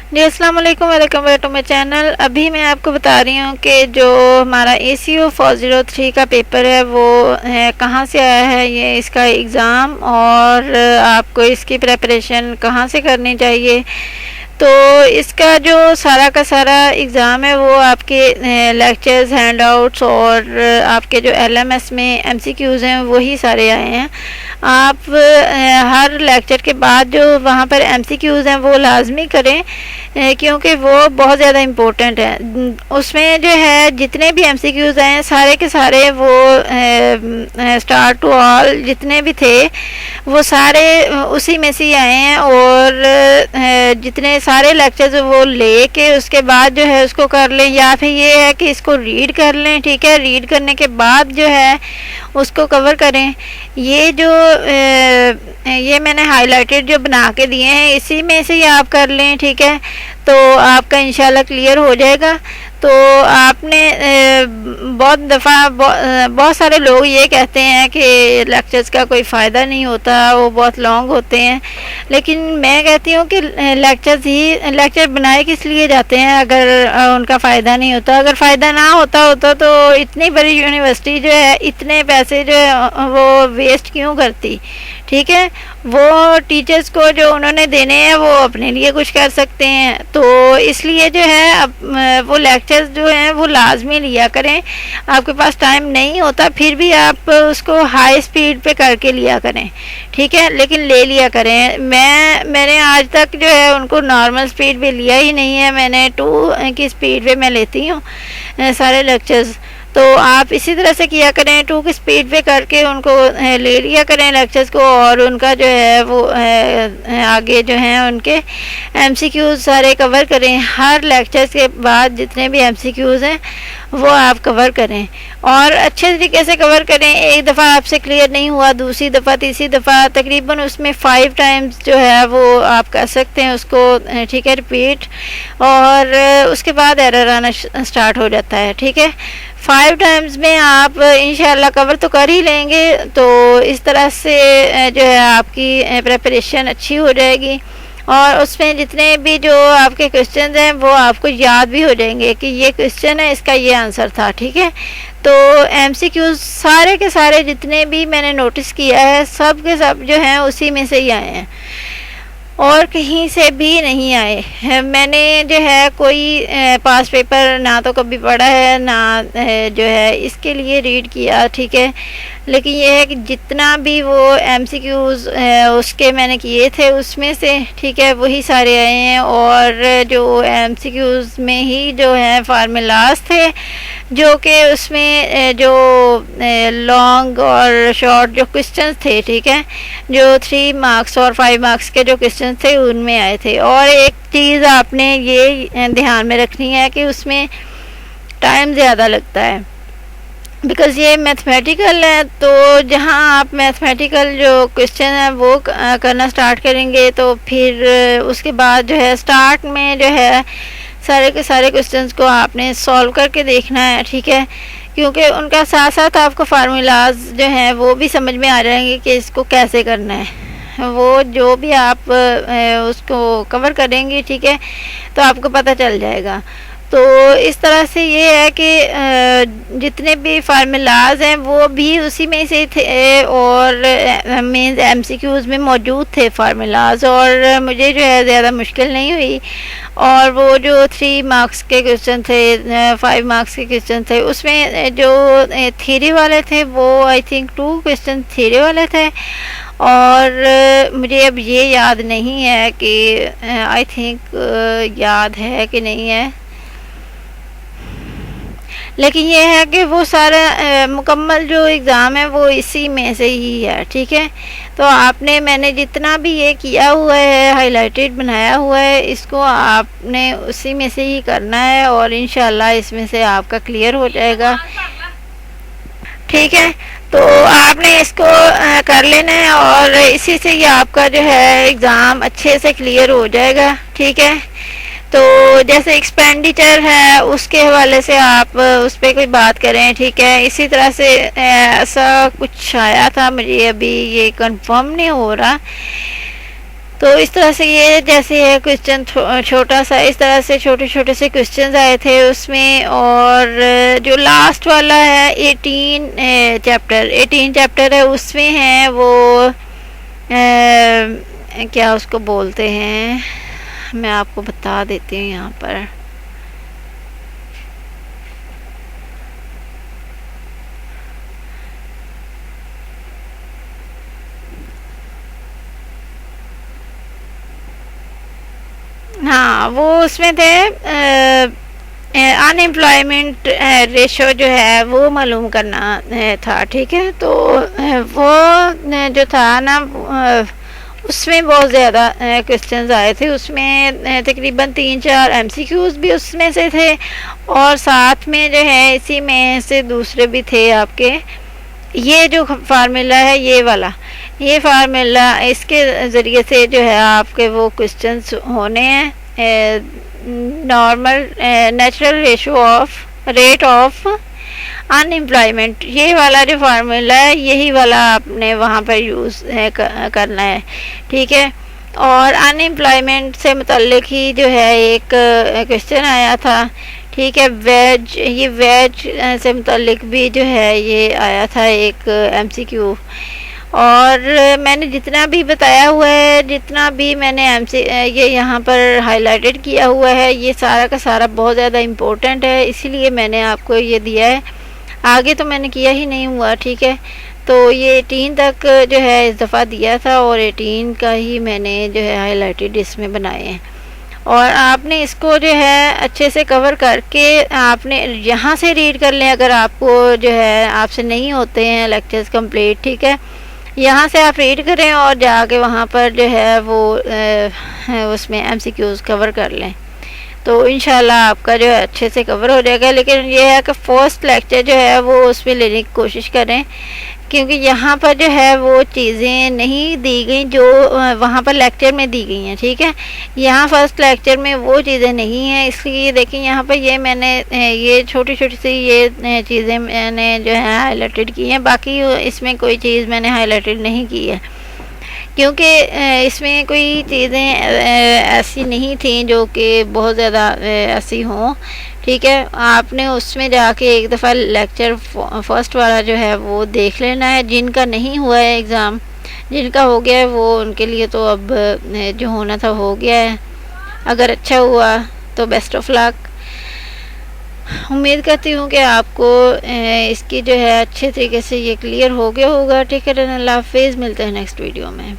जी अस्सलाम वालेकुम, welcome back to my channel. अभी मैं आपको बता रही हूँ कि जो हमारा ACO 403 का पेपर है वो है कहाँ से आया है, ये इसका एग्ज़ाम और आपको इसकी प्रेपरेशन कहाँ से करनी चाहिए। तो इसका जो सारा का सारा एग्ज़ाम है वो आपके लेक्चर्स, हैंडआउट्स और आपके जो LMS में MCQs हैं वही सारे आए हैं। आप हर लेक्चर के बाद जो वहाँ पर MCQs हैं वो लाजमी करें, क्योंकि वो बहुत ज़्यादा इम्पोर्टेंट है। उसमें जो है जितने भी MCQs हैं सारे के सारे वो स्टार्ट टू ऑल जितने भी थे वो सारे उसी में से ही आए हैं। और जितने सारे लेक्चर्स वो ले के उसके बाद जो है उसको कर लें, या फिर ये है कि इसको रीड कर लें। ठीक है, रीड करने के बाद जो है उसको कवर करें। ये जो ये मैंने हाइलाइटेड जो बना के दिए हैं इसी में से ही आप कर लें। ठीक है, तो आपका इंशाल्लाह क्लियर हो जाएगा। तो आपने बहुत दफ़ा बहुत सारे लोग ये कहते हैं कि लेक्चर्स का कोई फ़ायदा नहीं होता, वो बहुत लॉन्ग होते हैं, लेकिन मैं कहती हूँ कि लेक्चर बनाए किस लिए जाते हैं अगर उनका फ़ायदा नहीं होता। अगर फ़ायदा ना होता तो इतनी बड़ी यूनिवर्सिटी जो है इतने पैसे जो है वो वेस्ट क्यों करती। ठीक है, वो टीचर्स को जो उन्होंने देने हैं वो अपने लिए कुछ कर सकते हैं। तो इसलिए जो है अब वो लेक्चर्स जो हैं वो लाजमी लिया करें। आपके पास टाइम नहीं होता फिर भी आप उसको हाई स्पीड पे करके लिया करें। ठीक है, लेकिन ले लिया करें। मैंने आज तक जो है उनको नॉर्मल स्पीड पे लिया ही नहीं है, मैंने 2 की स्पीड पे मैं लेती हूँ सारे लेक्चर्स। तो आप इसी तरह से किया करें, 2 की स्पीड पे करके उनको ले लिया करें लेक्चर्स को, और उनका जो है वो आगे जो हैं उनके MCQs सारे कवर करें। हर लेक्चर्स के बाद जितने भी MCQs हैं वो आप कवर करें और अच्छे तरीके से कवर करें। एक दफ़ा आपसे क्लियर नहीं हुआ, दूसरी दफ़ा, तीसरी दफ़ा, तकरीबन उसमें 5 टाइम्स जो है वो आप कर सकते हैं उसको। ठीक है, रिपीट, और उसके बाद एरर आना स्टार्ट हो जाता है। ठीक है, 5 टाइम्स में आप इंशाल्लाह कवर तो कर ही लेंगे। तो इस तरह से जो है आपकी प्रेपरेशन अच्छी हो जाएगी और उसमें जितने भी जो आपके क्वेश्चन हैं वो आपको याद भी हो जाएंगे कि ये क्वेश्चन है, इसका ये आंसर था। ठीक है, तो MCQs सारे के सारे जितने भी मैंने नोटिस किया है सब के सब जो हैं उसी में से ही आए हैं और कहीं से भी नहीं आए। मैंने जो है कोई पास पेपर ना तो कभी पढ़ा है ना जो है इसके लिए रीड किया। ठीक है, लेकिन ये है कि जितना भी वो MCQs उसके मैंने किए थे उसमें से, ठीक है, वही सारे आए हैं। और जो MCQs में ही जो है फार्मूलाज थे जो कि उसमें जो लॉन्ग और शॉर्ट जो क्वेश्चंस थे, ठीक है, जो 3 मार्क्स और 5 मार्क्स के जो क्वेश्चन थे उनमें आए थे। और एक चीज़ आपने ये ध्यान में रखनी है कि उसमें टाइम ज़्यादा लगता है, बिकॉज़ ये मैथमेटिकल है। तो जहाँ आप मैथमेटिकल जो क्वेश्चन है वो करना स्टार्ट करेंगे तो फिर उसके बाद जो है स्टार्ट में जो है सारे के सारे क्वेश्चंस को आपने सॉल्व करके देखना है। ठीक है, क्योंकि उनका साथ साथ आपको फार्मूलाज जो हैं वो भी समझ में आ जाएंगे कि इसको कैसे करना है। वो जो भी आप उसको कवर करेंगे, ठीक है, तो आपको पता चल जाएगा। तो इस तरह से ये है कि जितने भी फार्मूलाज हैं वो भी उसी में से थे और मीन्स MCQs में मौजूद थे फार्मूलाज, और मुझे जो है ज़्यादा मुश्किल नहीं हुई। और वो जो 3 मार्क्स के क्वेश्चन थे, 5 मार्क्स के क्वेश्चन थे, उसमें जो थ्योरी वाले थे वो आई थिंक 2 क्वेश्चन थ्योरी वाले थे। और मुझे अब ये याद नहीं है कि आई थिंक याद है कि नहीं है, लेकिन ये है कि वो सारा मुकम्मल जो एग्ज़ाम है वो इसी में से ही है। ठीक है, तो आपने मैंने जितना भी ये किया हुआ है, हाइलाइटेड बनाया हुआ है, इसको आपने उसी में से ही करना है और इंशाल्लाह इसमें से आपका क्लियर हो जाएगा। ठीक है, तो आपने इसको कर लेना है और इसी से ही आपका जो है एग्ज़ाम अच्छे से क्लियर हो जाएगा। ठीक है, तो जैसे एक्सपेंडिचर है उसके हवाले से आप उस पर कोई बात करें। ठीक है, इसी तरह से ऐसा कुछ आया था, मुझे अभी ये कंफर्म नहीं हो रहा तो इस तरह से ये जैसे है क्वेश्चन छोटा सा, इस तरह से छोटे छोटे से क्वेश्चंस आए थे उसमें। और जो लास्ट वाला है 18 चैप्टर है, उसमें है वो क्या उसको बोलते हैं, मैं आपको बता देती हूँ यहाँ पर। हाँ, वो उसमें थे अनएम्प्लॉयमेंट रेशो जो है वो मालूम करना था, ठीक है। तो वो जो था ना, उसमें बहुत ज़्यादा क्वेश्चंस आए थे। उसमें तकरीबन 3-4 एमसीक्यूज़ भी उसमें से थे, और साथ में जो है इसी में से दूसरे भी थे आपके। ये जो फार्मूला है ये वाला, ये फार्मूला, इसके ज़रिए से जो है आपके वो क्वेश्चंस होने हैं। Normal natural rate of unemployment, ये वाला जो फार्मूला है यही वाला आपने वहाँ पर यूज़ करना है, ठीक है। और अनएम्प्लॉयमेंट से मुतल्लिक ही जो है एक क्वेश्चन आया था, ठीक है। वेज से मुतल्लिक भी जो है ये आया था एक एमसीक्यू। और मैंने जितना भी बताया हुआ है, जितना भी मैंने ये यहाँ पर हाईलाइटेड किया हुआ है, ये सारा का सारा बहुत ज़्यादा इम्पोर्टेंट है, इसीलिए मैंने आपको ये दिया है। आगे तो मैंने किया ही नहीं हुआ, ठीक है। तो ये 18 तक जो है इस दफ़ा दिया था, और 18 का ही मैंने जो है हाईलाइटेड इसमें बनाए हैं। और आपने इसको जो है अच्छे से कवर करके आपने यहाँ से रीड कर लें, अगर आपको जो है आपसे नहीं होते हैं लेक्चर्स कंप्लीट, ठीक है। यहाँ से आप रीड करें और जाके वहाँ पर जो है वो उसमें एमसीक्यूज़ कवर कर लें, तो इंशाल्लाह आपका जो है अच्छे से कवर हो जाएगा। लेकिन ये है कि फर्स्ट लेक्चर जो है वो उसमें लेने की कोशिश करें, क्योंकि यहाँ पर जो है वो चीज़ें नहीं दी गई जो वहाँ पर लेक्चर में दी गई हैं, ठीक है। यहाँ फर्स्ट लेक्चर में वो चीज़ें नहीं हैं, इसलिए देखें यहाँ पर ये मैंने ये छोटी छोटी सी ये चीज़ें मैंने जो है हाईलाइटेड की हैं, बाकी इसमें कोई चीज़ मैंने हाईलाइटेड नहीं की है, क्योंकि इसमें कोई चीज़ें ऐसी नहीं थी जो कि बहुत ज़्यादा ऐसी हों, ठीक है। आपने उसमें जाके एक दफ़ा लेक्चर फर्स्ट वाला जो है वो देख लेना है। जिनका नहीं हुआ है एग्ज़ाम, जिनका हो गया है वो उनके लिए तो अब जो होना था हो गया है। अगर अच्छा हुआ तो बेस्ट ऑफ लक। उम्मीद करती हूँ कि आपको इसकी जो है अच्छे तरीके से ये क्लियर हो गया होगा, ठीक है। अल्लाह हाफिज़, मिलते हैं नेक्स्ट वीडियो में।